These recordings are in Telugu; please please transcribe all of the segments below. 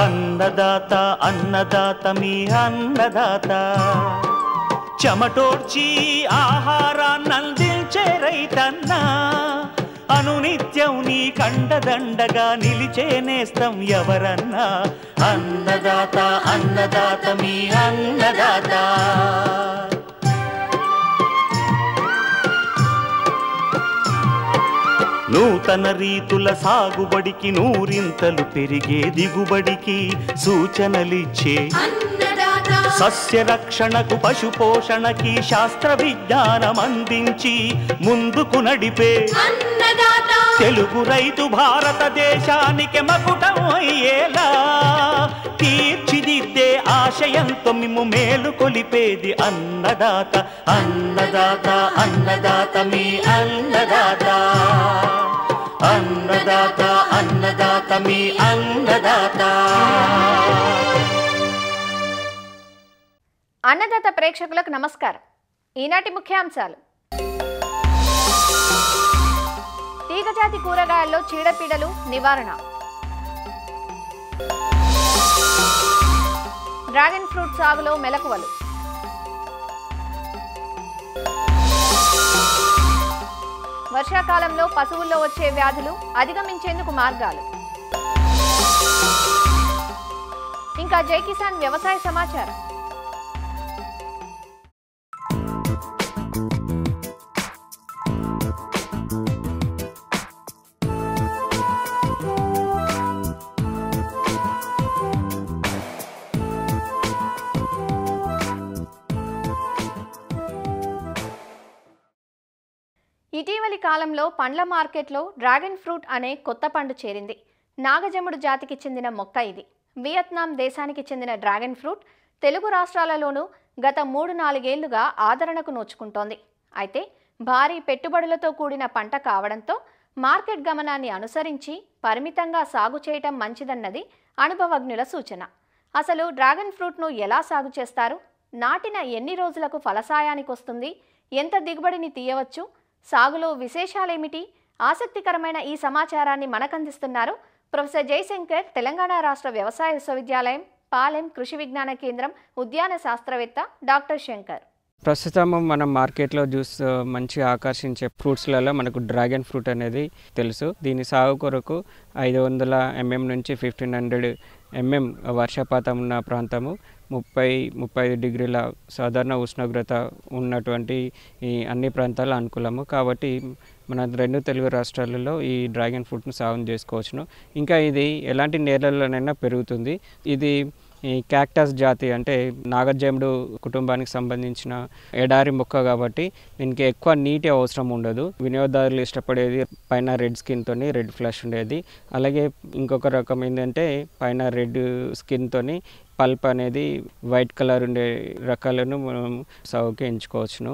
అన్నదాత అన్నదాత మీ అన్నదాత చెమటోడ్చి ఆహారాన్నందించే రైతన్నా అనునిత్యం నీ కండదండగా నిలిచే నేస్తం ఎవరన్నా అన్నదాత అన్నదాత మీ అన్నదాత నూతన రీతుల సాగుబడికి నూరింతలు పెరిగే దిగుబడికి సూచనలిచ్చే సస్య రక్షణకు పశు పోషణకి శాస్త్ర విజ్ఞానం అందించి ముందుకు నడిపే తెలుగు రైతు భారతదేశానికి మకుటం అయ్యేలా తీర్చిదిద్దే ఆశయంతో మిమ్ము మేలు కొలిపేది అన్నదాత అన్నదాత అన్నదాత మీ అన్నదాత అన్నదాత అన్నదాత మీ అన్నదాత. అన్నదాత ప్రేక్షకులకు నమస్కారం. ఈనాటి ముఖ్యాంశాలు: తీగజాతి కూరగాయల్లో చీడపీడలు నివారణ, డ్రాగన్ ఫ్రూట్ సాగులో మెలకువలు, వర్షాకాలంలో పశువుల్లో వచ్చే వ్యాధులు అధిగమించేందుకు మార్గాలు, ఇంకా జై కిసాన్ వ్యవసాయ సమాచారం. ఇటీవలి కాలంలో పండ్ల మార్కెట్లో డ్రాగన్ ఫ్రూట్ అనే కొత్త పండు చేరింది. నాగజముడు జాతికి చెందిన మొక్క ఇది. వియత్నాం దేశానికి చెందిన డ్రాగన్ ఫ్రూట్ తెలుగు రాష్ట్రాలలోనూ గత 3-4 ఏళ్లుగా ఆదరణకు నోచుకుంటోంది. అయితే భారీ పెట్టుబడులతో కూడిన పంట కావడంతో మార్కెట్ గమనాన్ని అనుసరించి పరిమితంగా సాగు చేయటం మంచిదన్నది అనుభవజ్ఞుల సూచన. అసలు డ్రాగన్ ఫ్రూట్ను ఎలా సాగు చేస్తారు, నాటిన ఎన్ని రోజులకు ఫలసాయానికి వస్తుంది, ఎంత దిగుబడిని తీయవచ్చు, సాగులో విశేషాలేమిటి? ఆసక్తికరమైన ఈ సమాచారాన్ని మనకందిస్తున్నారు ప్రొఫెసర్ జయశంకర్, తెలంగాణ రాష్ట్ర వ్యవసాయ విశ్వవిద్యాలయం పాలెం కృషి విజ్ఞాన కేంద్రం ఉద్యాన శాస్త్రవేత్త డాక్టర్ శంకర్. ప్రస్తుతం మనం మార్కెట్లో మంచిగా ఆకర్షించే ఫ్రూట్స్లలో మనకు డ్రాగన్ ఫ్రూట్ అనేది తెలుసు. దీని సాగు కొరకు 500 mm నుంచి 1500 mm వర్షపాతం ఉన్న ప్రాంతము, 30-35 డిగ్రీల సాధారణ ఉష్ణోగ్రత ఉన్నటువంటి ఈ అన్ని ప్రాంతాలు అనుకూలము. కాబట్టి మన 2 తెలుగు రాష్ట్రాలలో ఈ డ్రాగన్ ఫ్రూట్ను సాగు చేసుకోవచ్చును. ఇంకా ఇది ఎలాంటి నేలల్లోనైనా పెరుగుతుంది. ఇది ఈ క్యాక్టస్ జాతి అంటే నాగజముడు కుటుంబానికి సంబంధించిన ఎడారి మొక్క కాబట్టి దీనికి ఎక్కువ నీటి అవసరం ఉండదు. వినియోగదారులు ఇష్టపడేది పైన రెడ్ స్కిన్తోని రెడ్ ఫ్లష్ ఉండేది. అలాగే ఇంకొక రకం ఏంటంటే పైన రెడ్ స్కిన్తోని పల్ప్ అనేది వైట్ కలర్ ఉండే రకాలను మనం సాగుకి ఎంచుకోవచ్చును.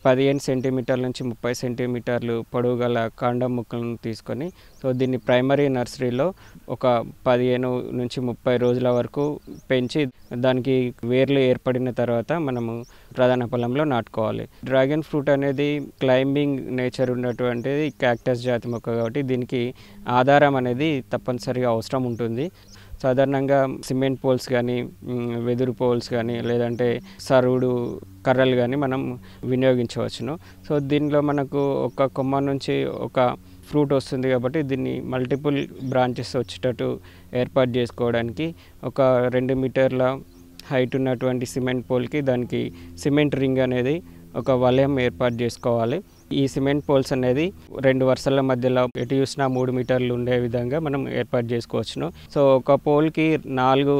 15 సెంటీమీటర్ల నుంచి 30 సెంటీమీటర్లు పొడవు గల కాండం ముక్కలను తీసుకొని దీన్ని ప్రైమరీ నర్సరీలో ఒక 15 నుంచి 30 రోజుల వరకు పెంచి దానికి వేర్లు ఏర్పడిన తర్వాత మనము ప్రధాన పొలంలో నాటుకోవాలి. డ్రాగన్ ఫ్రూట్ అనేది క్లైంబింగ్ నేచర్ ఉన్నటువంటిది క్యాక్టస్ జాతి మొక్క కాబట్టి దీనికి ఆధారం అనేది తప్పనిసరిగా అవసరం ఉంటుంది. సాధారణంగా సిమెంట్ పోల్స్ కానీ, వెదురు పోల్స్ కానీ, లేదంటే సరువుడు కర్రలు కానీ మనం వినియోగించవచ్చును. దీనిలో మనకు ఒక కొమ్మ నుంచి ఒక ఫ్రూట్ వస్తుంది కాబట్టి దీన్ని మల్టిపుల్ బ్రాంచెస్ వచ్చేటట్టు ఏర్పాటు చేసుకోవడానికి ఒక 2 మీటర్ల హైట్ ఉన్నటువంటి సిమెంట్ పోల్కి దానికి సిమెంట్ రింగ్ అనేది ఒక వలయం ఏర్పాటు చేసుకోవాలి. ఈ సిమెంట్ పోల్స్ అనేది 2 వరుసల మధ్యలో ఎటు చూసినా 3 మీటర్లు ఉండే విధంగా మనం ఏర్పాటు చేసుకోవచ్చును. ఒక పోల్కి 4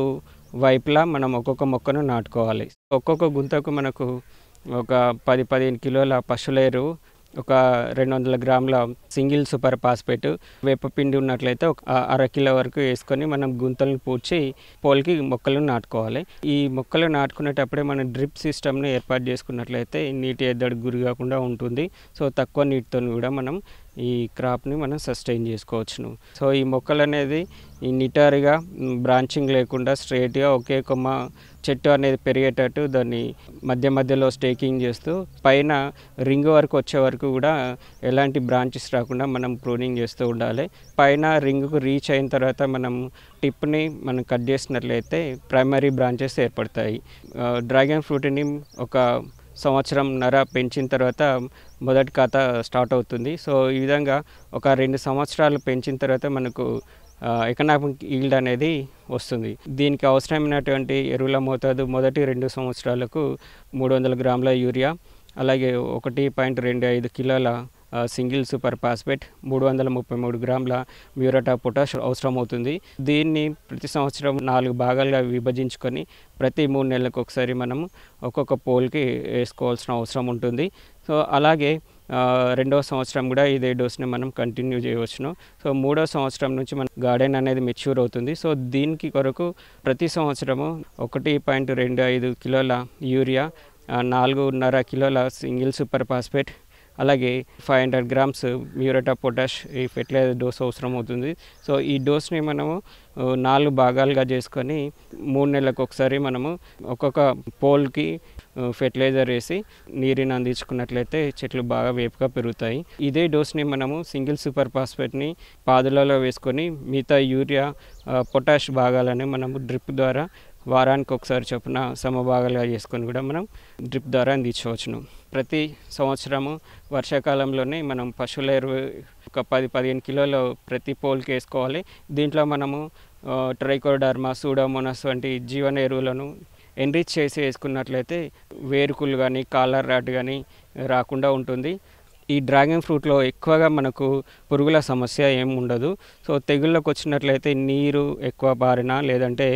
వైపులా మనం ఒక్కొక్క మొక్కను నాటుకోవాలి. ఒక్కొక్క గుంతకు మనకు ఒక 10-15 కిలోల పశువుల ఎరువు, ఒక 200 గ్రాముల సింగిల్ సూపర్ ఫాస్ఫేట్, వేపపిండి ఉన్నట్లయితే ఒక 1/2 కిలో వరకు వేసుకొని మనం గుంతలను పూడ్చి పోల్కి మొక్కలను నాటుకోవాలి. ఈ మొక్కలు నాటుకునేటప్పుడే మనం డ్రిప్ సిస్టమ్ని ఏర్పాటు చేసుకున్నట్లయితే నీటి ఎద్దడికి గురి కాకుండా ఉంటుంది. తక్కువ నీటితో కూడా మనం ఈ క్రాప్ని మనం సస్టైన్ చేసుకోవచ్చును. సో ఈ మొక్కలు అనేది ఈ నిటారుగా బ్రాంచింగ్ లేకుండా స్ట్రైట్గా ఒకే కొమ్మ చెట్టు అనేది పెరిగేటట్టు దాన్ని మధ్య మధ్యలో స్టేకింగ్ చేస్తూ పైన రింగ్ వరకు వచ్చే వరకు కూడా ఎలాంటి బ్రాంచెస్ రాకుండా మనం ప్రూనింగ్ చేస్తూ ఉండాలి. పైన రింగ్కు రీచ్ అయిన తర్వాత మనం టిప్ని మనం కట్ చేసినట్లయితే ప్రైమరీ బ్రాంచెస్ ఏర్పడతాయి. డ్రాగన్ ఫ్రూట్ని ఒక సంవత్సరంన్నర పెంచిన తర్వాత మొదటి ఖాతా స్టార్ట్ అవుతుంది. సో ఈ విధంగా ఒక 2 సంవత్సరాలు పెంచిన తర్వాత మనకు ఎకనామిక్ ఈల్డ్ అనేది వస్తుంది. దీనికి అవసరమైనటువంటి ఎరువుల మోతాదు మొదటి 2 సంవత్సరాలకు 300 గ్రాముల యూరియా, అలాగే 1.25 కిలోల సింగిల్ సూపర్ ఫాస్ఫేట్, 333 గ్రాముల మ్యూరేట్ ఆఫ్ పొటాష్ అవసరం అవుతుంది. దీన్ని ప్రతి సంవత్సరం 4 భాగాలుగా విభజించుకొని ప్రతి 3 నెలలకు ఒకసారి మనము ఒక్కొక్క పోల్కి వేసుకోవాల్సిన అవసరం ఉంటుంది. సో అలాగే రెండవ సంవత్సరం కూడా ఇదే డోస్ని మనం కంటిన్యూ చేయవచ్చును. సో మూడో సంవత్సరం నుంచి మన గార్డెన్ అనేది మెచ్యూర్ అవుతుంది. సో దీనికి కొరకు ప్రతి సంవత్సరము 1.25 కిలోల యూరియా, 4.5 కిలోల సింగిల్ సూపర్ ఫాస్ఫేట్, అలాగే 500 గ్రామ్స్ మ్యూరేట్ ఆఫ్ పొటాష్ ఈ ఫెర్టిలైజర్ డోస్ అవసరం అవుతుంది. సో ఈ డోస్ని మనము 4 భాగాలుగా చేసుకొని 3 నెలలకు ఒకసారి మనము ఒక్కొక్క పోల్కి ఫెర్టిలైజర్ వేసి నీరుని అందించుకున్నట్లయితే చెట్లు బాగా వేపుగా పెరుగుతాయి. ఇదే డోస్ని మనము సింగిల్ సూపర్ ఫాస్ఫేట్ని పాదులలో వేసుకొని మిగతా యూరియా, పొటాష్ భాగాలని మనము డ్రిప్ ద్వారా వారానికి ఒకసారి చొప్పున సమభాగాలుగా చేసుకొని కూడా మనం డ్రిప్ ద్వారా అందించవచ్చును. ప్రతి సంవత్సరము వర్షాకాలంలోనే మనం పశువుల ఎరువు ఒక 10-15 కిలోలు ప్రతి పోల్కి వేసుకోవాలి. దీంట్లో మనము ట్రైకోడర్మా, సూడోమోనాస్ వంటి జీవన ఎరువులను ఎన్రిచ్ చేసి వేసుకున్నట్లయితే వేరుకులు కానీ కాలర్ రాట్ కానీ రాకుండా ఉంటుంది. ఈ డ్రాగన్ ఫ్రూట్లో ఎక్కువగా మనకు పురుగుల సమస్య ఏమి ఉండదు. సో తెగుళ్ళకు వచ్చినట్లయితే నీరు ఎక్కువ బారినా లేదంటే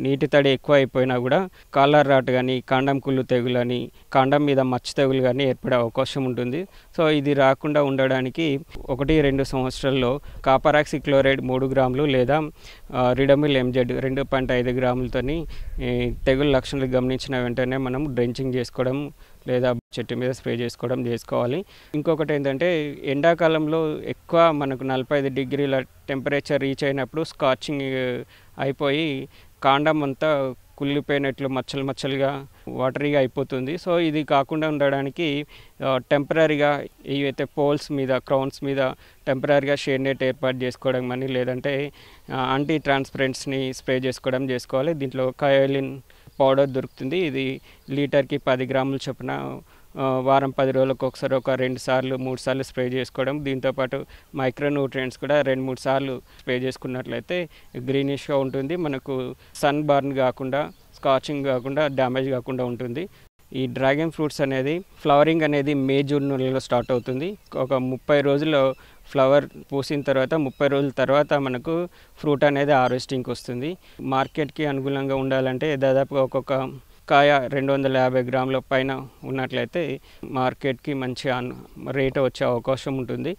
నీటి తడి ఎక్కువ అయిపోయినా కూడా కాలర్ రాట్ కానీ కాండం కుళ్ళు తెగులు అని కాండం మీద మచ్చ తెగులు కానీ ఏర్పడే అవకాశం ఉంటుంది. సో ఇది రాకుండా ఉండడానికి 1-2 సంవత్సరాల్లో కాపరాక్సి క్లోరైడ్ 3 గ్రాములు లేదా రిడమిల్ ఎంజెడ్ 2.5 గ్రాములతోని తెగులు లక్షణాలు గమనించిన వెంటనే మనం డ్రెంచింగ్ చేసుకోవడం లేదా చెట్టు మీద స్ప్రే చేసుకోవాలి. ఇంకొకటి ఏంటంటే ఎండాకాలంలో ఎక్కువ మనకు 45 డిగ్రీల టెంపరేచర్ రీచ్ అయినప్పుడు స్కాచింగ్ అయిపోయి కాండం అంతా కుళ్ళిపోయినట్లు మచ్చలుగా వాటరీగా అయిపోతుంది. సో ఇది కాకుండా ఉండడానికి టెంపరీగా ఏవైతే పోల్స్ మీద క్రౌన్స్ మీద టెంపరీగా షేడ్ నెట్ ఏర్పాటు చేసుకోవడం అని లేదంటే యాంటీ ట్రాన్స్పరెంట్స్ని స్ప్రే చేసుకోవాలి. దీంట్లో కయోలిన్ పౌడర్ దొరుకుతుంది. ఇది లీటర్కి 10 గ్రాముల చొప్పున వారం 10 రోజులకు ఒకసారి ఒక 2 సార్లు 3 సార్లు స్ప్రే చేసుకోవడం. దీంతోపాటు మైక్రో న్యూట్రియంట్స్ కూడా 2-3 సార్లు స్ప్రే చేసుకున్నట్లయితే గ్రీనిష్గా ఉంటుంది. మనకు సన్ బర్న్ కాకుండా స్కాచింగ్ కాకుండా డ్యామేజ్ కాకుండా ఉంటుంది. ఈ డ్రాగన్ ఫ్రూట్స్ అనేది ఫ్లవరింగ్ అనేది మే-జూన్ నెలలో స్టార్ట్ అవుతుంది. ఒక 30 రోజుల్లో ఫ్లవర్ పూసిన తర్వాత 30 రోజుల తర్వాత మనకు ఫ్రూట్ అనేది హార్వెస్టింగ్కి వస్తుంది. మార్కెట్కి అనుకూలంగా ఉండాలంటే దాదాపుగా ఒక్కొక్క కాయ 250 గ్రాముల పైన ఉన్నట్లయితే మార్కెట్కి మంచి రేట్ వచ్చే అవకాశం ఉంటుంది.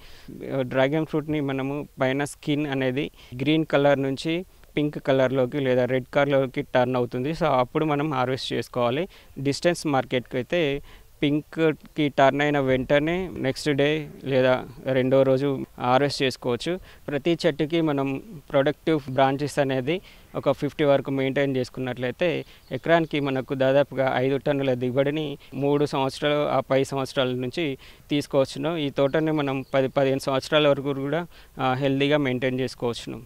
డ్రాగన్ ఫ్రూట్ని మనము పైన స్కిన్ అనేది గ్రీన్ కలర్ నుంచి పింక్ కలర్లోకి లేదా రెడ్ కలర్లోకి టర్న్ అవుతుంది. సో అప్పుడు మనం హార్వెస్ట్ చేసుకోవాలి. డిస్టెన్స్ మార్కెట్కి అయితే పింక్కి టర్న్ అయిన వెంటనే నెక్స్ట్ డే లేదా రెండో రోజు హార్వెస్ట్ చేసుకోవచ్చు. ప్రతి చెట్టుకి మనం ప్రొడక్టివ్ బ్రాంచెస్ అనేది ఒక 50 వరకు మెయింటైన్ చేసుకున్నట్లయితే ఎకరానికి మనకు దాదాపుగా 5 టన్నుల దిగుబడిని 3 సంవత్సరాలు ఆ 10 సంవత్సరాల నుంచి తీసుకోవచ్చును. ఈ తోటని మనం 10-15 సంవత్సరాల వరకు కూడా హెల్తీగా మెయింటైన్ చేసుకోవచ్చును.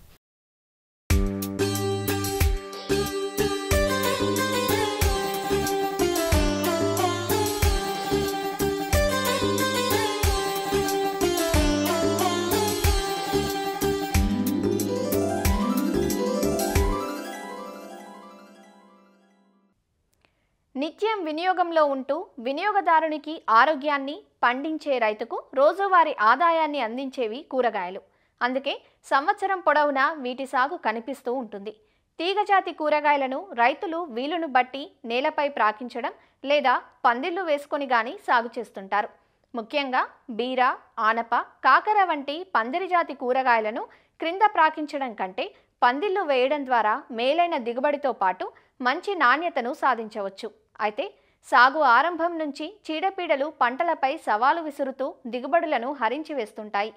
నిత్యం వినియోగంలో ఉంటూ వినియోగదారునికి ఆరోగ్యాన్ని పండించే రైతుకు రోజువారీ ఆదాయాన్ని అందించేవి కూరగాయలు. అందుకే సంవత్సరం పొడవునా వీటి సాగు కనిపిస్తూ ఉంటుంది. తీగజాతి కూరగాయలను రైతులు వీలును బట్టి నేలపై ప్రాకించడం లేదా పందిళ్లు వేసుకొని గాని సాగు చేస్తుంటారు. ముఖ్యంగా బీర, ఆనప, కాకర వంటి పందిరి జాతి కూరగాయలను క్రింద ప్రాకించడం కంటే పందిళ్లు వేయడం ద్వారా మేలైన దిగుబడితో పాటు మంచి నాణ్యతను సాధించవచ్చు. అయితే సాగు ఆరంభం నుంచి చీడపీడలు పంటలపై సవాలు విసురుతూ దిగుబడులను హరించి వేస్తుంటాయి.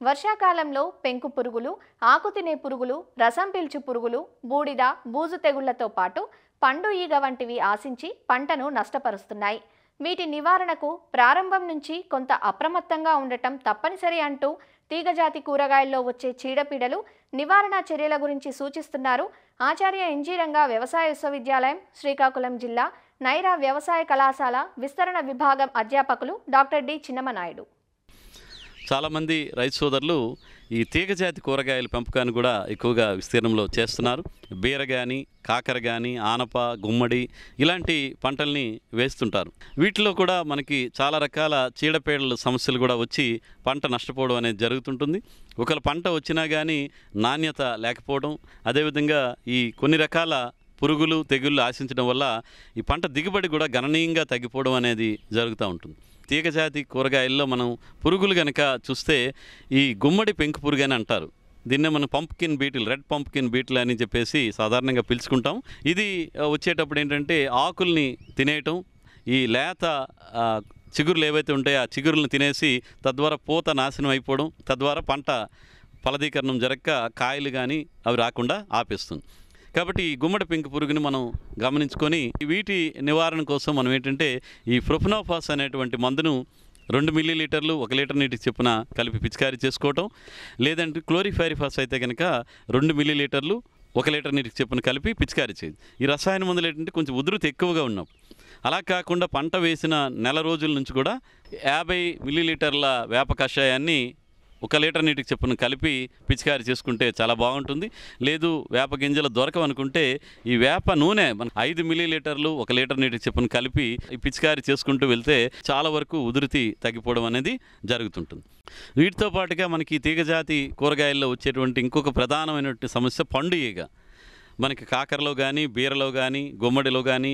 వర్షాకాలంలో పెంకు పురుగులు, ఆకు తినే పురుగులు, రసం పీల్చు పురుగులు, బూడిద, బూజు తెగుళ్లతో పాటు పండు ఈగ వంటివి ఆశించి పంటను నష్టపరుస్తున్నాయి. వీటి నివారణకు ప్రారంభం నుంచి కొంత అప్రమత్తంగా ఉండటం తప్పనిసరి అంటూ తీగజాతి కూరగాయల్లో వచ్చే చీడపీడలు నివారణ చర్యల గురించి సూచిస్తున్నారు ఆచార్య ఎన్జీ రంగా వ్యవసాయ విశ్వవిద్యాలయం, శ్రీకాకుళం జిల్లా నైరా వ్యవసాయ కళాశాల విస్తరణ విభాగం అధ్యాపకులు డాక్టర్ డి చిన్నమనాయుడు. చాలామంది రైతు సోదరులు ఈ తీగజాతి కూరగాయల పెంపకాన్ని కూడా ఎక్కువగా విస్తీర్ణంలో చేస్తున్నారు. బీర కానీ, కాకర కానీ, ఆనప, గుమ్మడి ఇలాంటి పంటల్ని వేస్తుంటారు. వీటిలో కూడా మనకి చాలా రకాల చీడపీడల సమస్యలు కూడా వచ్చి పంట నష్టపోవడం అనేది జరుగుతుంటుంది. ఒకవేళ పంట వచ్చినా కానీ నాణ్యత లేకపోవడం, అదేవిధంగా ఈ కొన్ని రకాల పురుగులు, తెగుళ్ళు ఆశించడం వల్ల ఈ పంట దిగుబడి కూడా గణనీయంగా తగ్గిపోవడం అనేది జరుగుతూ ఉంటుంది. తీగజాతి కూరగాయల్లో మనం పురుగులు కనుక చూస్తే ఈ గుమ్మడి పెంకు పురుగు అని అంటారు. దీన్నే మనం pumpkin beetle, red pumpkin beetle అని చెప్పేసి సాధారణంగా పిలుచుకుంటాం. ఇది వచ్చేటప్పుడు ఏంటంటే ఆకుల్ని తినేయటం, ఈ లేత చిగురులు ఏవైతే ఉంటాయో ఆ చిగురులను తినేసి తద్వారా పూత నాశనం అయిపోవడం, తద్వారా పంట ఫలదీకరణం జరగక కాయలు కానీ అవి రాకుండా ఆపేస్తుంది. కాబట్టి ఈ గుమ్మడి పెంకు పురుగుని మనం గమనించుకొని వీటి నివారణ కోసం మనం ఏంటంటే ఈ ప్రొఫెనోఫాస్ అనేటువంటి మందును 2 మిల్లీలీటర్లు 1 లీటర్ నీటికి చొప్పున కలిపి పిచికారీ చేసుకోవటం, లేదంటే క్లోరిఫైరిఫాస్ అయితే కనుక 2 మిల్లీలీటర్లు 1 లీటర్ నీటికి చొప్పున కలిపి పిచికారీ చేయదు. ఈ రసాయన మందులు ఏంటంటే కొంచెం ఉధృతి ఎక్కువగా ఉన్నప్పుడు, అలా కాకుండా పంట వేసిన నెల రోజుల నుంచి కూడా 50 మిల్లీలీటర్ల వేప కషాయాన్ని 1 లీటర్ నీటికి చొప్పున కలిపి పిచికారీ చేసుకుంటే చాలా బాగుంటుంది. లేదు వేప గింజలు దొరకవనుకుంటే ఈ వేప నూనె మనం 5 మిల్లీలీటర్లు 1 లీటర్ నీటికి చొప్పున కలిపి ఈ పిచికారీ చేసుకుంటూ వెళ్తే చాలా వరకు ఉధృతి తగ్గిపోవడం అనేది జరుగుతుంటుంది. వీటితో పాటుగా మనకి తీగజాతి కూరగాయల్లో వచ్చేటువంటి ఇంకొక ప్రధానమైనటువంటి సమస్య పండు ఈగ. మనకి కాకరలో కానీ, బీరలో కానీ, గుమ్మడిలో కానీ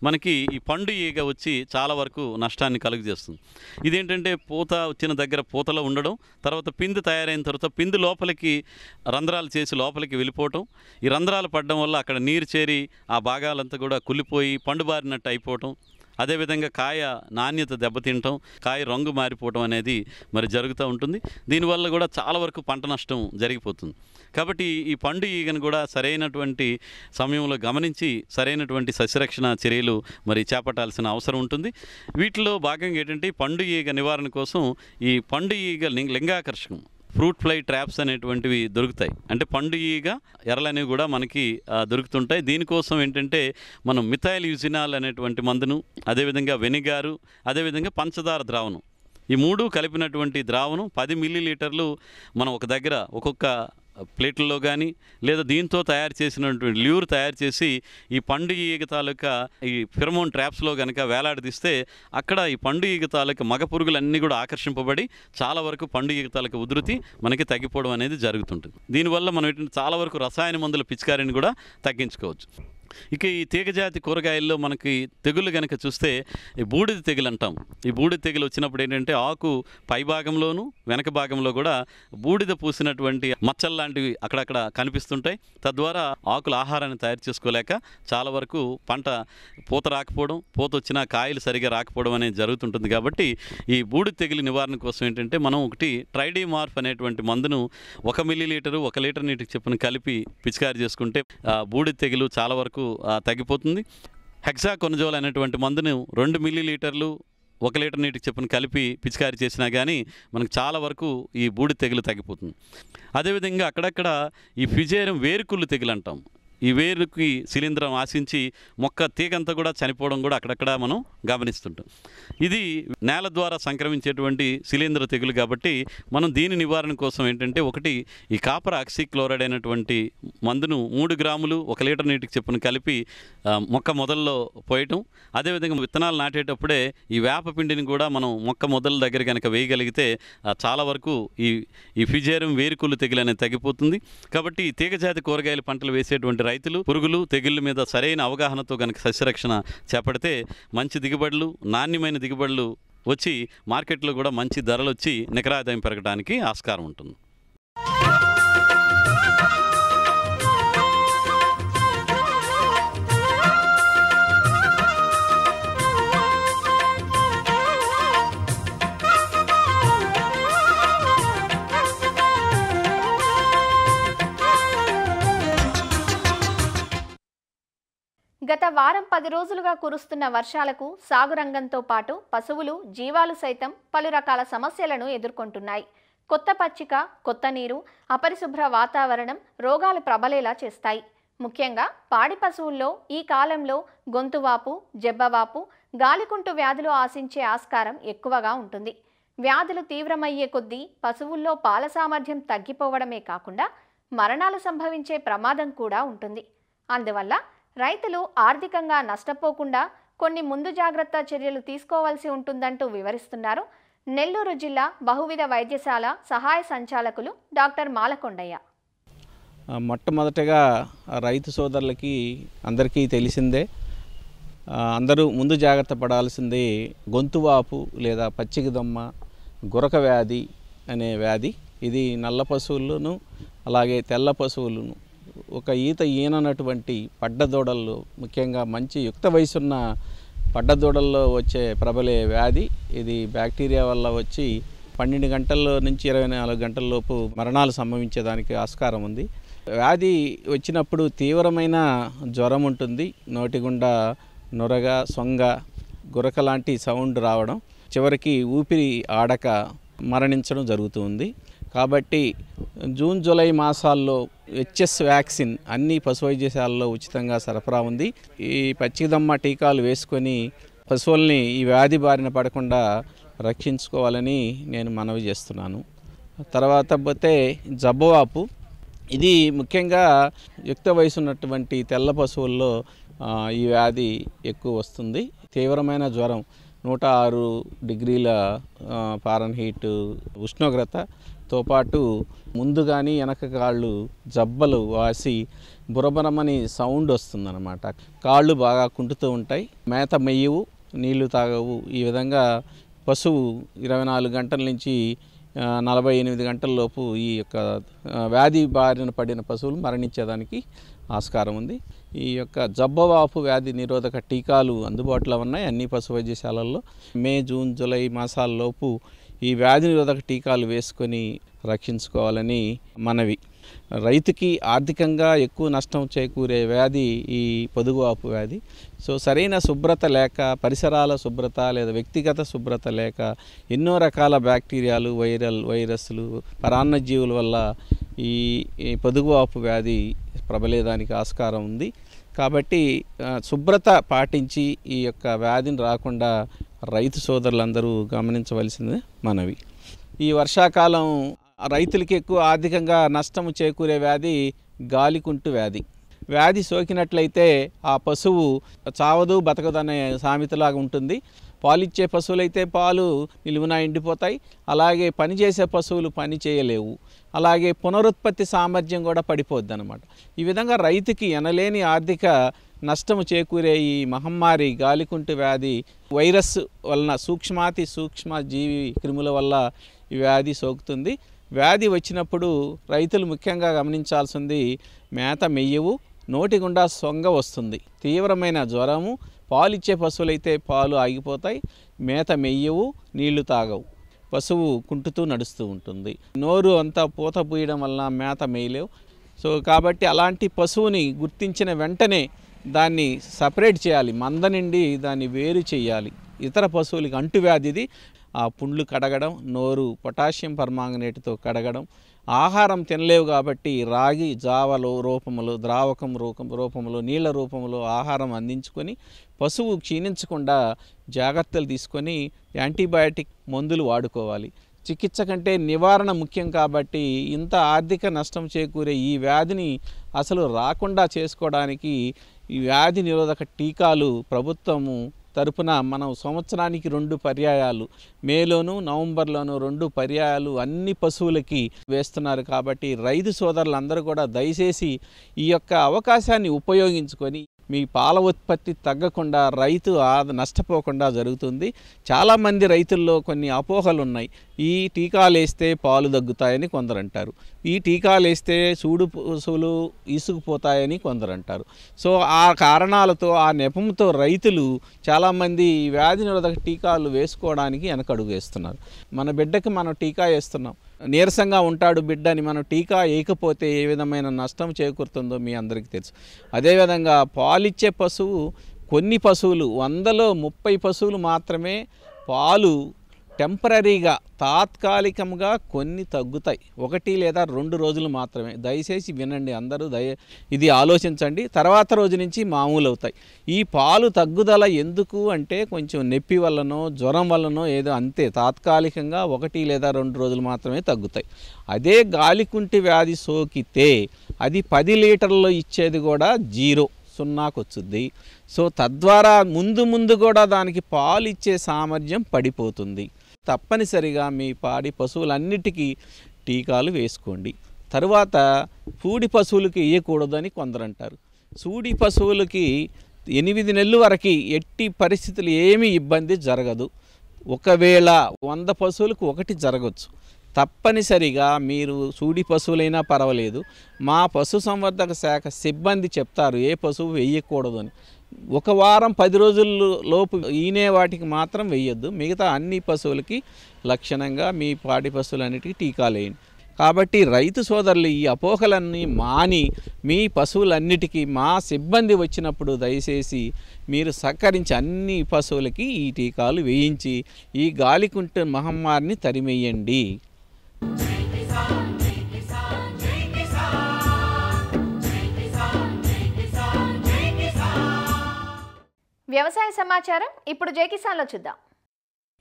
మనకి ఈ పండు ఈగ వచ్చి చాలా వరకు నష్టాన్ని కలుగజేస్తుంది. ఇదేంటంటే పూత వచ్చిన దగ్గర పూతలో ఉండడం, తర్వాత పిండి తయారైన తర్వాత పిండి లోపలికి రంధ్రాలు చేసి లోపలికి వెళ్ళిపోవటం, ఈ రంధ్రాలు పడడం వల్ల అక్కడ నీరు చేరి ఆ భాగాలంతా కూడా కుళ్ళిపోయి పండుబారినట్టు అయిపోవటం, అదేవిధంగా కాయ నాణ్యత దెబ్బతింటం, కాయ రంగు మారిపోవడం అనేది మరి జరుగుతూ ఉంటుంది. దీనివల్ల కూడా చాలా వరకు పంట నష్టం జరిగిపోతుంది. కాబట్టి ఈ పండు ఈగను కూడా సరైనటువంటి సమయంలో గమనించి సరైనటువంటి సస్యరక్షణ చర్యలు మరి చేపట్టాల్సిన అవసరం ఉంటుంది. వీటిలో భాగంగా ఏంటంటే పండు ఈగ నివారణ కోసం ఈ పండు ఈగ లింగాకర్షకం, ఫ్రూట్ ఫ్లై ట్రాప్స్ అనేటువంటివి దొరుకుతాయి. అంటే పండు ఈగ ఎరలు అనేవి కూడా మనకి దొరుకుతుంటాయి. దీనికోసం ఏంటంటే మనం మిథైల్ యూజినాల్ అనేటువంటి మందును, అదేవిధంగా వెనిగారు, అదేవిధంగా పంచదార ద్రావణం, ఈ 3 కలిపినటువంటి ద్రావణం 10 మిల్లీలీటర్లు మనం ఒక దగ్గర ఒక్కొక్క ప్లేట్లలో కానీ లేదా దీంతో తయారు చేసినటువంటి ల్యూర్ తయారు చేసి ఈ పండు ఈగ తాలూకా ఈ ఫిరమోన్ ట్రాప్స్లో కనుక వేలాడదీస్తే అక్కడ ఈ పండు ఈగ తాలూకా మగ పురుగులన్నీ కూడా ఆకర్షింపబడి చాలా వరకు పండు ఈగ తాలూకా ఉధృతి మనకి తగ్గిపోవడం అనేది జరుగుతుంటుంది. దీనివల్ల మనం ఏంటంటే చాలా వరకు రసాయన మందుల పిచికారిని కూడా తగ్గించుకోవచ్చు. ఇక ఈ తీగజాతి కూరగాయల్లో మనకి తెగుళ్ళు కనుక చూస్తే ఈ బూడిద తెగులు అంటాం. ఈ బూడిద తెగులు వచ్చినప్పుడు ఏంటంటే ఆకు పై భాగంలోను వెనక భాగంలో కూడా బూడిద పూసినటువంటి మచ్చలు లాంటివి అక్కడక్కడ కనిపిస్తుంటాయి. తద్వారా ఆకుల ఆహారాన్ని తయారు చేసుకోలేక చాలా వరకు పంట పూత రాకపోవడం, పూత వచ్చినా కాయలు సరిగా రాకపోవడం అనేది జరుగుతుంటుంది. కాబట్టి ఈ బూడిద తెగులు నివారణ కోసం ఏంటంటే మనం ఒకటి ట్రైడీమార్ఫ్ అనేటువంటి మందును 1 మిల్లీలీటరు 1 లీటర్ నీటికి చొప్పున కలిపి పిచికారీ చేసుకుంటే బూడిద తెగులు చాలా వరకు తగ్గిపోతుంది. హెక్సాకొనజోల్ అనేటువంటి మందును 2 మిల్లీలీటర్లు 1 లీటర్ నీటికి చొప్పున కలిపి పిచికారీ చేసినా కానీ మనకు చాలా వరకు ఈ బూడిద తెగులు తగ్గిపోతుంది. అదేవిధంగా అక్కడక్కడ ఈ ఫిజేరియం వేరుకుళ్ళు తెగులు అంటాం. ఈ వేరుకి శిలీంధ్రం ఆశించి మొక్క తీగంతా కూడా చనిపోవడం కూడా అక్కడక్కడ మనం గమనిస్తుంటాం. ఇది నేల ద్వారా సంక్రమించేటువంటి శిలీంధ్ర తెగులు కాబట్టి మనం దీని నివారణ కోసం ఏంటంటే ఒకటి ఈ కాపర్ ఆక్సిక్లోరైడ్ అయినటువంటి మందును 3 గ్రాములు 1 లీటర్ నీటికి చొప్పున కలిపి మొక్క మొదల్లో పోయటం, అదేవిధంగా విత్తనాలు నాటేటప్పుడే ఈ వేప పిండిని కూడా మనం మొక్క మొదల దగ్గర కనుక వేయగలిగితే చాలా వరకు ఈ ఫిజేరియం వేరుకుళ్ళు తెగులు అనేది తగ్గిపోతుంది. కాబట్టి ఈ తీగజాతి కూరగాయల పంటలు వేసేటువంటి రైతులు పురుగులు తెగుళ్ళ మీద సరైన అవగాహనతో కనుక సస్యరక్షణ చేపడితే మంచి దిగుబడులు, నాణ్యమైన దిగుబడులు వచ్చి మార్కెట్లో కూడా మంచి ధరలు వచ్చి నికర ఆదాయం పెరగడానికి ఆస్కారం ఉంటుంది. గత వారం 10 రోజులుగా కురుస్తున్న వర్షాలకు సాగు రంగంతో పాటు పశువులు, జీవాలు సైతం పలు రకాల సమస్యలను ఎదుర్కొంటున్నాయి. కొత్త పచ్చిక, కొత్త నీరు, అపరిశుభ్ర వాతావరణం రోగాలు ప్రబలేలా చేస్తాయి. ముఖ్యంగా పాడి పశువుల్లో ఈ కాలంలో గొంతువాపు, జబ్బవాపు, గాలికుంటు వ్యాధులు ఆశించే ఆస్కారం ఎక్కువగా ఉంటుంది. వ్యాధులు తీవ్రమయ్యే కొద్దీ పశువుల్లో పాల సామర్థ్యం తగ్గిపోవడమే కాకుండా మరణాలు సంభవించే ప్రమాదం కూడా ఉంటుంది. అందువల్ల రైతులు ఆర్థికంగా నష్టపోకుండా కొన్ని ముందు జాగ్రత్త చర్యలు తీసుకోవాల్సి ఉంటుందంటూ వివరిస్తున్నారు నెల్లూరు జిల్లా బహువిధ వైద్యశాల సహాయ సంచాలకులు డాక్టర్ మాలకొండయ్య. మొట్టమొదటగా రైతు సోదరులకి అందరికీ తెలిసిందే, అందరూ ముందు జాగ్రత్త పడాల్సిందే గొంతువాపు లేదా పచ్చికదమ్మ, గురక వ్యాధి అనే వ్యాధి. ఇది నల్ల పశువులను అలాగే తెల్ల పశువులను ఒక ఈననటువంటి పడ్డదూడల్లో, ముఖ్యంగా మంచి యుక్త వయసున్న పడ్డదూడల్లో వచ్చే ప్రబలే వ్యాధి. ఇది బ్యాక్టీరియా వల్ల వచ్చి 12 గంటల నుంచి 24 గంటల లోపు మరణాలు సంభవించేదానికి ఆస్కారం ఉంది. వ్యాధి వచ్చినప్పుడు తీవ్రమైన జ్వరం ఉంటుంది, నోటిగుండా నొరగ, సొంగ, గురక లాంటి సౌండ్ రావడం, చివరికి ఊపిరి ఆడక మరణించడం జరుగుతుంది. కాబట్టి జూన్, జూలై మాసాల్లో HS వ్యాక్సిన్ అన్ని పశు వైద్యశాలలో ఉచితంగా సరఫరా ఉంది. ఈ పచ్చిదమ్మ టీకాలు వేసుకొని పశువుల్ని ఈ వ్యాధి బారిన పడకుండా రక్షించుకోవాలని నేను మనవి చేస్తున్నాను. తర్వాత పోతే జబ్బవాపు. ఇది ముఖ్యంగా యుక్త వయసు ఉన్నటువంటి తెల్ల పశువుల్లో ఈ వ్యాధి ఎక్కువ వస్తుంది. తీవ్రమైన జ్వరం, 106 డిగ్రీల ఫారెన్హీట్ ఉష్ణోగ్రతతో పాటు ముందు కానీ వెనక కాళ్ళు జబ్బలు వాసి బురబరమని సౌండ్ వస్తుందన్నమాట. కాళ్ళు బాగా కుంటుతూ ఉంటాయి, మేత మెయ్యవు, నీళ్లు తాగవు. ఈ విధంగా పశువు 24 గంటల నుంచి 48 గంటల లోపు ఈ యొక్క వ్యాధి బారిన పడిన పశువులు మరణించేదానికి ఆస్కారం ఉంది. ఈ యొక్క జబ్బవాపు వ్యాధి నిరోధక టీకాలు అందుబాటులో ఉన్నాయి అన్ని పశు వైద్యశాలల్లో. మే, జూన్, జూలై మాసాల్లోపు ఈ వ్యాధి నిరోధక టీకాలు వేసుకొని రక్షించుకోవాలని మనవి. రైతుకి ఆర్థికంగా ఎక్కువ నష్టం చేకూరే వ్యాధి ఈ పొదుగువాపు వ్యాధి. సో సరైన శుభ్రత లేక, పరిసరాల శుభ్రత లేదా వ్యక్తిగత శుభ్రత లేక ఎన్నో రకాల బ్యాక్టీరియాలు, వైరస్లు, పరాన్నజీవుల వల్ల ఈ పొదుగువాపు వ్యాధి ప్రబలేదానికి ఆస్కారం ఉంది. కాబట్టి శుభ్రత పాటించి ఈ యొక్క వ్యాధిని రాకుండా రైతు సోదరులందరూ గమనించవలసింది మనవి. ఈ వర్షాకాలం రైతులకి ఎక్కువ ఆర్థికంగా నష్టం చేకూరే వ్యాధి గాలికుంటు వ్యాధి. వ్యాధి సోకినట్లయితే ఆ పశువు చావదు, బతకదనే సామెతలాగా ఉంటుంది. పాలిచ్చే పశువులైతే పాలు నిలువున ఎండిపోతాయి, అలాగే పనిచేసే పశువులు పని చేయలేవు, అలాగే పునరుత్పత్తి సామర్థ్యం కూడా పడిపోద్ది అన్నమాట. ఈ విధంగా రైతుకి ఎనలేని ఆర్థిక నష్టము చేకూరే ఈ మహమ్మారి గాలికుంటు వ్యాధి వైరస్ వలన, సూక్ష్మాతి సూక్ష్మ జీవి క్రిముల వల్ల ఈ వ్యాధి సోకుతుంది. వ్యాధి వచ్చినప్పుడు రైతులు ముఖ్యంగా గమనించాల్సింది మేత మెయ్యవు, నోటి గుండా సొంగ వస్తుంది, తీవ్రమైన జ్వరము, పాలిచ్చే పశువులైతే పాలు ఆగిపోతాయి, మేత మెయ్యవు, నీళ్లు తాగవు, పశువు కుంటుతూ నడుస్తూ ఉంటుంది, నోరు అంతా పూత పూయడం వలన మేత మేయలేవు. సో కాబట్టి అలాంటి పశువుని గుర్తించిన వెంటనే దాన్ని సపరేట్ చేయాలి, మంద నుండి దాన్ని వేరు చేయాలి. ఇతర పశువులకి అంటువ్యాధిది. ఆ పుండ్లు కడగడం, నోరు పొటాషియం పర్మాంగనేట్తో కడగడం, ఆహారం తినలేవు కాబట్టి రాగి జావలో రూపంలో, ద్రావకం రూపంలో, నీళ్ల రూపంలో ఆహారం అందించుకొని పశువు క్షీణించకుండా జాగ్రత్తలు తీసుకొని యాంటీబయాటిక్ మందులు వాడుకోవాలి. చికిత్స కంటే నివారణ ముఖ్యం కాబట్టి ఇంత ఆర్థిక నష్టం చేకూరే ఈ వ్యాధిని అసలు రాకుండా చేసుకోవడానికి ఈ వ్యాధి నిరోధక టీకాలు ప్రభుత్వము తరపున మనం సంవత్సరానికి 2 పర్యాయాలు, మేలోను నవంబర్లోను 2 పర్యాయాలు అన్ని పశువులకి వేస్తున్నారు. కాబట్టి రైతు సోదరులందరూ కూడా దయచేసి ఈ యొక్క అవకాశాన్ని ఉపయోగించుకొని మీ పాల ఉత్పత్తి తగ్గకుండా రైతు నష్టపోకుండా జరుగుతుంది. చాలామంది రైతుల్లో కొన్ని అపోహలు ఉన్నాయి. ఈ టీకాలు వేస్తే పాలు తగ్గుతాయని కొందరు అంటారు. ఈ టీకాలు వేస్తే సూడు పశువులు ఈసుకుపోతాయని కొందరు అంటారు. సో ఆ కారణాలతో ఆ నెపంతో రైతులు చాలామంది వ్యాధి నిరోధక టీకాలు వేసుకోవడానికి వెనకడుగు వేస్తున్నారు. మన బిడ్డకి మనం టీకా వేస్తున్నాం, నీరసంగా ఉంటాడు బిడ్డ అని మనం టీకా వేయకపోతే ఏ విధమైన నష్టం చేకూరుతుందో మీ అందరికీ తెలుసు. అదేవిధంగా పాలిచ్చే పశువు, కొన్ని పశువులు 100లో 30 పశువులు మాత్రమే పాలు టెంపరీగా తాత్కాలికంగా కొన్ని తగ్గుతాయి, 1 లేదా 2 రోజులు మాత్రమే. దయచేసి వినండి అందరూ, ఇది ఆలోచించండి. తర్వాత రోజు నుంచి మామూలు అవుతాయి. ఈ పాలు తగ్గుదల ఎందుకు అంటే కొంచెం నొప్పి వల్లనో జ్వరం వల్లనో ఏదో అంతే, తాత్కాలికంగా 1 లేదా 2 రోజులు మాత్రమే తగ్గుతాయి. అదే గాలికుంటి వ్యాధి సోకితే అది 10 లీటర్లు ఇచ్చేది కూడా 0కి వచ్చుద్ది. సో తద్వారా ముందు కూడా దానికి పాలు ఇచ్చే సామర్థ్యం పడిపోతుంది. తప్పనిసరిగా మీ పాడి పశువులన్నిటికీ టీకాలు వేసుకోండి. తరువాత పూడి పశువులకి వేయకూడదని కొందరు అంటారు. సూడి పశువులకి 8 నెలల వరకు ఎట్టి పరిస్థితులు ఏమీ ఇబ్బంది జరగదు. ఒకవేళ 100 పశువులకు 1 జరగవచ్చు. తప్పనిసరిగా మీరు సూడి పశువులైనా పర్వాలేదు, మా పశుసంవర్ధక శాఖ సిబ్బంది చెప్తారు ఏ పశువు వేయకూడదు అని. 1 వారం 10 రోజుల లోపు ఈనే వాటికి మాత్రం వేయొద్దు. మిగతా అన్ని పశువులకి లక్షణంగా మీ పాడి పశువులన్నిటికీ టీకాలు వేయండి. కాబట్టి రైతు సోదరులు ఈ అపోహలన్నీ మాని మీ పశువులన్నిటికీ మా సిబ్బంది వచ్చినప్పుడు దయచేసి మీరు సహకరించి అన్ని పశువులకి ఈ టీకాలు వేయించి ఈ గాలికుంట మహమ్మారిని తరిమేయండి. వ్యవసాయ సమాచారం ఇప్పుడు జై కిసాన్లో చూద్దాం.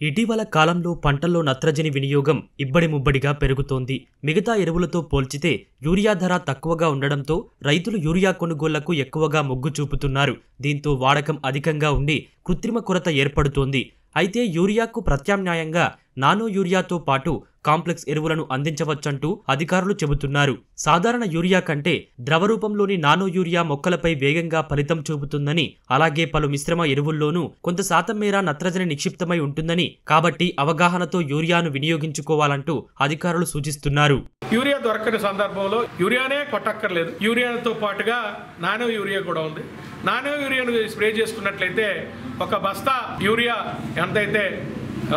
ఇటీవల కాలంలో పంటల్లో నత్రజని వినియోగం ఇబ్బడి ముబ్బడిగా పెరుగుతోంది. మిగతా ఎరువులతో పోల్చితే యూరియా ధర తక్కువగా ఉండడంతో రైతులు యూరియా కొనుగోళ్లకు ఎక్కువగా మొగ్గు చూపుతున్నారు. దీంతో వాడకం అధికంగా ఉండి కృత్రిమ కొరత ఏర్పడుతోంది. అయితే యూరియాకు ప్రత్యామ్నాయంగా నానో యూరియాతో పాటు కాంప్లెక్స్ ఎరువులను అందించవచ్చంటూ అధికారులు చెబుతున్నారు. సాధారణ యూరియా కంటే ద్రవ రూపంలోని నానో యూరియా మొక్కలపై వేగంగా ఫలితం చూపుతుందని, అలాగే పలు మిశ్రమ ఎరువుల్లోనూ కొంత శాతం మేర నత్రజని నిక్షిప్తమై ఉంటుందని, కాబట్టి అవగాహనతో యూరియాను వినియోగించుకోవాలంటూ అధికారులు సూచిస్తున్నారు. యూరియా దొరకని సందర్భంలో యూరియానే కొట్టక్కర్లేదు, యూరియాతో పాటుగా నానో యూరియా కూడా ఉంది. నానో యూరియాను స్ప్రే చేసుకున్నట్లయితే ఒక బస్తా యూరియా ఎంతైతే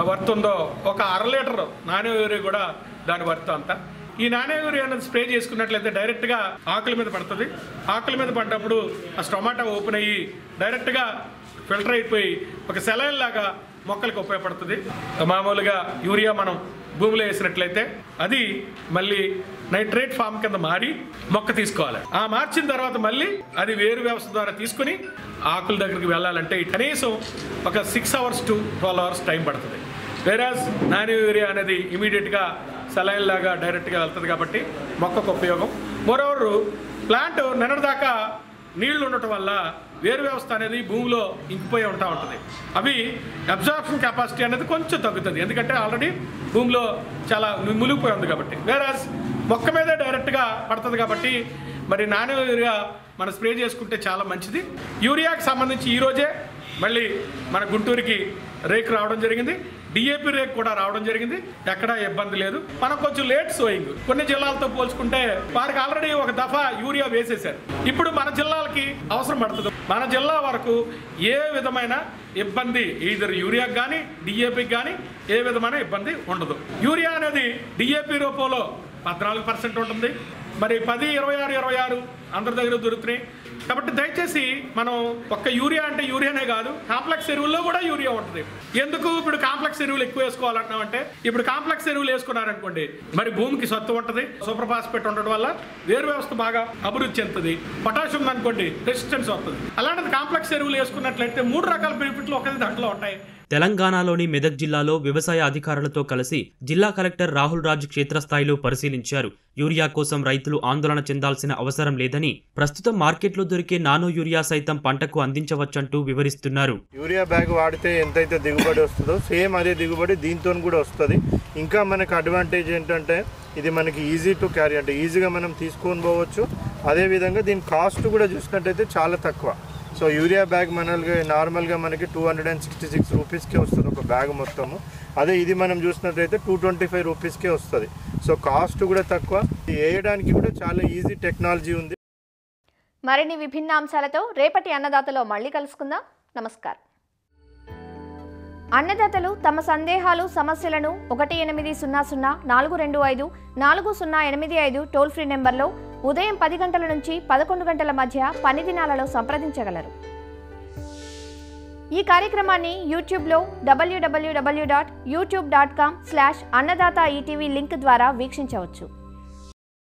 వర్త్ ఉందో ఒక 1/2 లీటర్ నానో యూరియా కూడా దాని వర్త్ అంతా. ఈ నానో యూరియా అనేది స్ప్రే చేసుకున్నట్లయితే డైరెక్ట్గా ఆకుల మీద పడుతుంది. ఆకుల మీద పడ్డప్పుడు ఆ స్టొమాటో ఓపెన్ అయ్యి డైరెక్ట్గా ఫిల్టర్ అయిపోయి ఒక సెలైన్ లాగా మొక్కలకు ఉపయోగపడుతుంది. మామూలుగా యూరియా మనం భూమిలో వేసినట్లయితే అది మళ్ళీ నైట్రేట్ ఫామ్ కింద మారి మొక్క తీసుకోవాలి. ఆ మార్చిన తర్వాత మళ్ళీ అది వేరు వ్యవస్థ ద్వారా తీసుకుని ఆకుల దగ్గరికి వెళ్ళాలంటే కనీసం ఒక 6 hours to 12 hours టైం పడుతుంది. వేరాజ్ నానో యూరియా అనేది ఇమీడియట్గా సెలైన్ లాగా డైరెక్ట్గా వెళ్తుంది కాబట్టి మొక్కకు ఉపయోగం. మోరోవర్ ప్లాంట్ నిన్నటిదాకా నీళ్లు ఉండటం వల్ల వేరు వ్యవస్థ అనేది భూమిలో ఇంకిపోయి ఉంటుంది. అవి అబ్జార్ప్షన్ కెపాసిటీ అనేది కొంచెం తగ్గుతుంది, ఎందుకంటే ఆల్రెడీ భూమిలో చాలా మునిగిపోయి ఉంది కాబట్టి. వేరాజ్ మొక్క మీదే డైరెక్ట్గా పడుతుంది కాబట్టి మరి నానో యూరియా మనం స్ప్రే చేసుకుంటే చాలా మంచిది. యూరియాకి సంబంధించి ఈరోజే మళ్ళీ మన గుంటూరుకి రేక్ రావడం జరిగింది, డిఏపి రేక్ కూడా రావడం జరిగింది. ఎక్కడా ఇబ్బంది లేదు. మనం కొంచెం లేట్ సోయింగ్ కొన్ని జిల్లాలతో పోల్చుకుంటే వారికి ఆల్రెడీ ఒక దఫా యూరియా వేసేశారు. ఇప్పుడు మన జిల్లాలకి అవసరం పడుతుంది. మన జిల్లా వరకు ఏ విధమైన ఇబ్బంది ఈధర్ యూరియాకి కానీ డిఏపికి కానీ ఏ విధమైన ఇబ్బంది ఉండదు. యూరియా అనేది డిఏపి రూపంలో 14% ఉంటుంది. మరి 10, 26, 26 అందరి దగ్గర దొరుకుతున్నాయి. కాబట్టి దయచేసి మనం ఒక్క యూరియా అంటే యూరియానే కాదు, కాంప్లెక్స్ ఎరువుల్లో కూడా యూరియా ఉంటుంది. ఎందుకు ఇప్పుడు కాంప్లెక్స్ ఎరువులు ఎక్కువ వేసుకోవాలంటున్నామంటే, ఇప్పుడు కాంప్లెక్స్ ఎరువులు వేసుకున్నారనుకోండి మరి భూమికి సత్తు ఉంటుంది, సూపర్ ఫాస్ఫేట్ ఉండడం వల్ల వేరు వ్యవస్థ బాగా అభివృద్ధి చెందుతుంది. పొటాషియం అనుకోండి రెసిస్టెన్స్ వస్తుంది. అలాంటిది కాంప్లెక్స్ ఎరువులు వేసుకున్నట్లయితే 3 రకాల బెనిఫిట్లు ఒకే దాంట్లో ఉంటాయి. తెలంగాణలోని మెదక్ జిల్లాలో వ్యవసాయ అధికారులతో కలిసి జిల్లా కలెక్టర్ రాహుల్ రాజ్ క్షేత్రస్థాయిలో పరిశీలించారు. యూరియా కోసం రైతులు ఆందోళన చెందాల్సిన అవసరం లేదని, ప్రస్తుతం మార్కెట్లో దొరికే నానో యూరియా సైతం పంటకు అందించవచ్చంటూ వివరిస్తున్నారు. యూరియా బ్యాగ్ వాడితే ఎంతైతే దిగుబడి వస్తుందో సేమ్ అదే దిగుబడి దీంతో కూడా వస్తుంది. ఇంకా మనకు అడ్వాంటేజ్ ఏంటంటే ఇది మనకి ఈజీ టు క్యారీ, అంటే ఈజీగా మనం తీసుకొని పోవచ్చు. అదేవిధంగా దీని కాస్ట్ కూడా చూసినట్టయితే చాలా తక్కువ. సో యూరియా బ్యాగ్ నార్మల్గా మనకి 266 రూపీస్కే వస్తుంది ఒక బ్యాగ్ మొత్తము. అదే ఇది మనం చూసినట్లయితే 225 రూపీస్కే వస్తుంది. సో కాస్ట్ కూడా తక్కువ. ఇది వేయడానికి కూడా చాలా ఈజీ టెక్నాలజీ ఉంది. మరిన్ని విభిన్న అంశాలతో రేపటి అన్నదాతలో మళ్ళీ కలుసుకుందాం. నమస్కారం. అన్నదాతలు తమ సందేహాలు సమస్యలను 1800-425-4085 టోల్ ఫ్రీ నెంబర్లో ఉదయం 10 గంటల నుంచి 11 గంటల మధ్య పని దినాలలో సంప్రదించగలరు. ఈ కార్యక్రమాన్ని యూట్యూబ్లో www.youtube.com/annadata ETV లింక్ ద్వారా వీక్షించవచ్చు.